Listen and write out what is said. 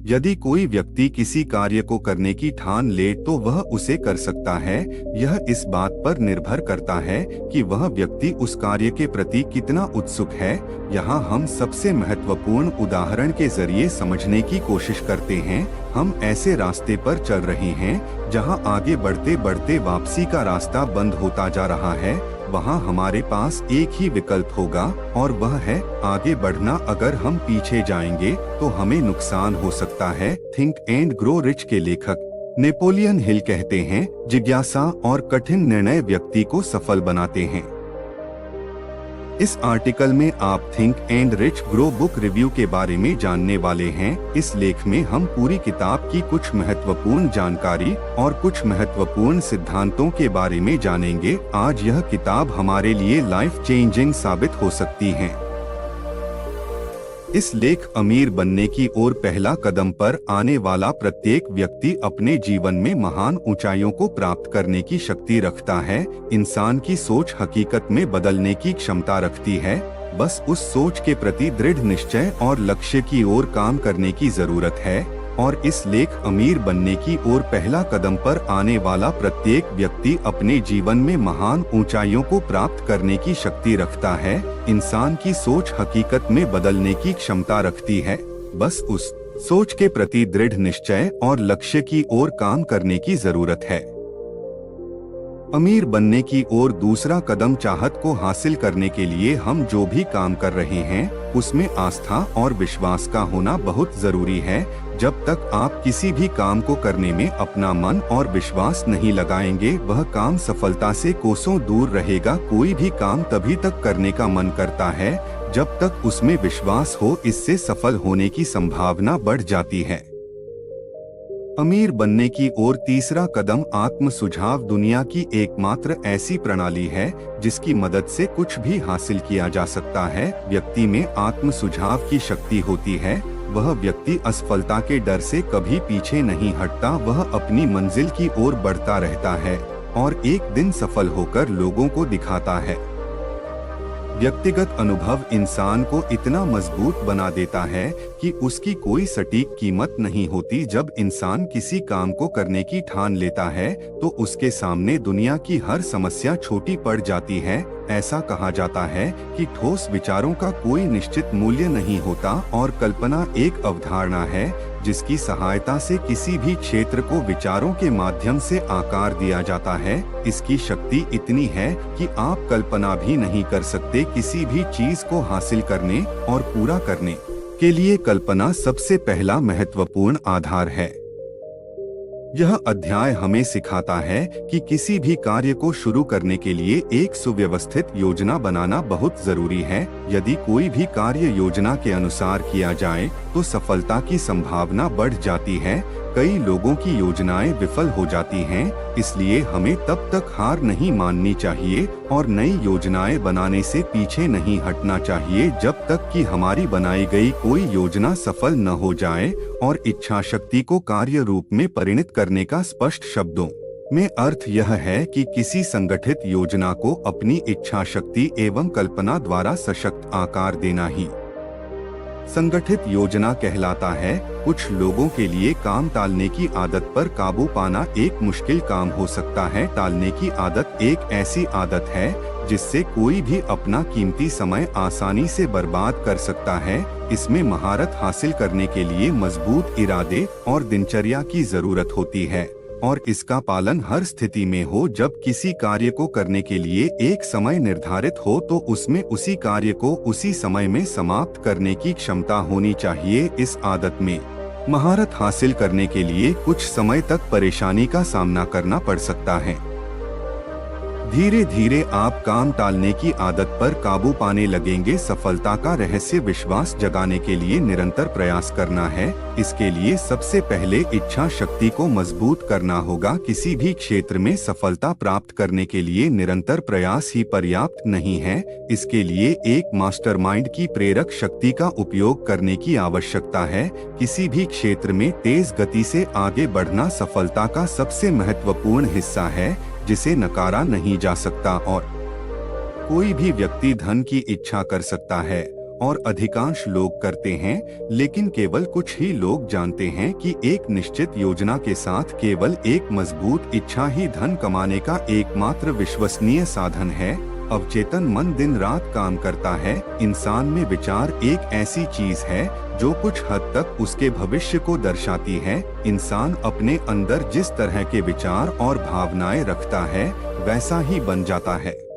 यदि कोई व्यक्ति किसी कार्य को करने की ठान ले तो वह उसे कर सकता है। यह इस बात पर निर्भर करता है कि वह व्यक्ति उस कार्य के प्रति कितना उत्सुक है। यहाँ हम सबसे महत्वपूर्ण उदाहरण के जरिए समझने की कोशिश करते हैं। हम ऐसे रास्ते पर चल रहे हैं जहाँ आगे बढ़ते बढ़ते वापसी का रास्ता बंद होता जा रहा है। वहाँ हमारे पास एक ही विकल्प होगा और वह है आगे बढ़ना। अगर हम पीछे जाएंगे तो हमें नुकसान हो सकता है। थिंक एंड ग्रो रिच के लेखक नेपोलियन हिल कहते हैं, जिज्ञासा और कठिन निर्णय व्यक्ति को सफल बनाते हैं। इस आर्टिकल में आप think and rich grow book review के बारे में जानने वाले हैं। इस लेख में हम पूरी किताब की कुछ महत्वपूर्ण जानकारी और कुछ महत्वपूर्ण सिद्धांतों के बारे में जानेंगे। आज यह किताब हमारे लिए लाइफ चेंजिंग साबित हो सकती है। इस लेख अमीर बनने की ओर पहला कदम पर आने वाला प्रत्येक व्यक्ति अपने जीवन में महान ऊंचाइयों को प्राप्त करने की शक्ति रखता है। इंसान की सोच हकीकत में बदलने की क्षमता रखती है। बस उस सोच के प्रति दृढ़ निश्चय और लक्ष्य की ओर काम करने की जरूरत है। और इस लेख अमीर बनने की ओर पहला कदम पर आने वाला प्रत्येक व्यक्ति अपने जीवन में महान ऊंचाइयों को प्राप्त करने की शक्ति रखता है। इंसान की सोच हकीकत में बदलने की क्षमता रखती है। बस उस सोच के प्रति दृढ़ निश्चय और लक्ष्य की ओर काम करने की जरूरत है। अमीर बनने की ओर दूसरा कदम चाहत को हासिल करने के लिए हम जो भी काम कर रहे हैं उसमें आस्था और विश्वास का होना बहुत जरूरी है। जब तक आप किसी भी काम को करने में अपना मन और विश्वास नहीं लगाएंगे वह काम सफलता से कोसों दूर रहेगा। कोई भी काम तभी तक करने का मन करता है जब तक उसमें विश्वास हो। इससे सफल होने की संभावना बढ़ जाती है। अमीर बनने की ओर तीसरा कदम आत्म सुझाव दुनिया की एकमात्र ऐसी प्रणाली है जिसकी मदद से कुछ भी हासिल किया जा सकता है। व्यक्ति में आत्म सुझाव की शक्ति होती है। वह व्यक्ति असफलता के डर से कभी पीछे नहीं हटता। वह अपनी मंजिल की ओर बढ़ता रहता है और एक दिन सफल होकर लोगों को दिखाता है। व्यक्तिगत अनुभव इंसान को इतना मजबूत बना देता है कि उसकी कोई सटीक कीमत नहीं होती। जब इंसान किसी काम को करने की ठान लेता है तो उसके सामने दुनिया की हर समस्या छोटी पड़ जाती है। ऐसा कहा जाता है कि ठोस विचारों का कोई निश्चित मूल्य नहीं होता और कल्पना एक अवधारणा है जिसकी सहायता से किसी भी क्षेत्र को विचारों के माध्यम से आकार दिया जाता है। इसकी शक्ति इतनी है कि आप कल्पना भी नहीं कर सकते। किसी भी चीज को हासिल करने और पूरा करने के लिए कल्पना सबसे पहला महत्वपूर्ण आधार है। यह अध्याय हमें सिखाता है कि किसी भी कार्य को शुरू करने के लिए एक सुव्यवस्थित योजना बनाना बहुत जरूरी है। यदि कोई भी कार्य योजना के अनुसार किया जाए तो सफलता की संभावना बढ़ जाती है। कई लोगों की योजनाएं विफल हो जाती हैं, इसलिए हमें तब तक हार नहीं माननी चाहिए और नई योजनाएं बनाने से पीछे नहीं हटना चाहिए जब तक कि हमारी बनाई गई कोई योजना सफल न हो जाए। और इच्छा शक्ति को कार्य रूप में परिणत करने का स्पष्ट शब्दों में अर्थ यह है कि किसी संगठित योजना को अपनी इच्छा शक्ति एवं कल्पना द्वारा सशक्त आकार देना ही संगठित योजना कहलाता है। कुछ लोगों के लिए काम टालने की आदत पर काबू पाना एक मुश्किल काम हो सकता है। टालने की आदत एक ऐसी आदत है जिससे कोई भी अपना कीमती समय आसानी से बर्बाद कर सकता है। इसमें महारत हासिल करने के लिए मजबूत इरादे और दिनचर्या की जरूरत होती है और इसका पालन हर स्थिति में हो। जब किसी कार्य को करने के लिए एक समय निर्धारित हो तो उसमें उसी कार्य को उसी समय में समाप्त करने की क्षमता होनी चाहिए। इस आदत में महारत हासिल करने के लिए कुछ समय तक परेशानी का सामना करना पड़ सकता है। धीरे धीरे आप काम टालने की आदत पर काबू पाने लगेंगे। सफलता का रहस्य विश्वास जगाने के लिए निरंतर प्रयास करना है। इसके लिए सबसे पहले इच्छा शक्ति को मजबूत करना होगा। किसी भी क्षेत्र में सफलता प्राप्त करने के लिए निरंतर प्रयास ही पर्याप्त नहीं है। इसके लिए एक मास्टरमाइंड की प्रेरक शक्ति का उपयोग करने की आवश्यकता है। किसी भी क्षेत्र में तेज गति से आगे बढ़ना सफलता का सबसे महत्वपूर्ण हिस्सा है जिसे नकारा नहीं जा सकता। और कोई भी व्यक्ति धन की इच्छा कर सकता है और अधिकांश लोग करते हैं, लेकिन केवल कुछ ही लोग जानते हैं कि एक निश्चित योजना के साथ केवल एक मजबूत इच्छा ही धन कमाने का एकमात्र विश्वसनीय साधन है। अवचेतन मन दिन रात काम करता है। इंसान में विचार एक ऐसी चीज है जो कुछ हद तक उसके भविष्य को दर्शाती है। इंसान अपने अंदर जिस तरह के विचार और भावनाएं रखता है, वैसा ही बन जाता है।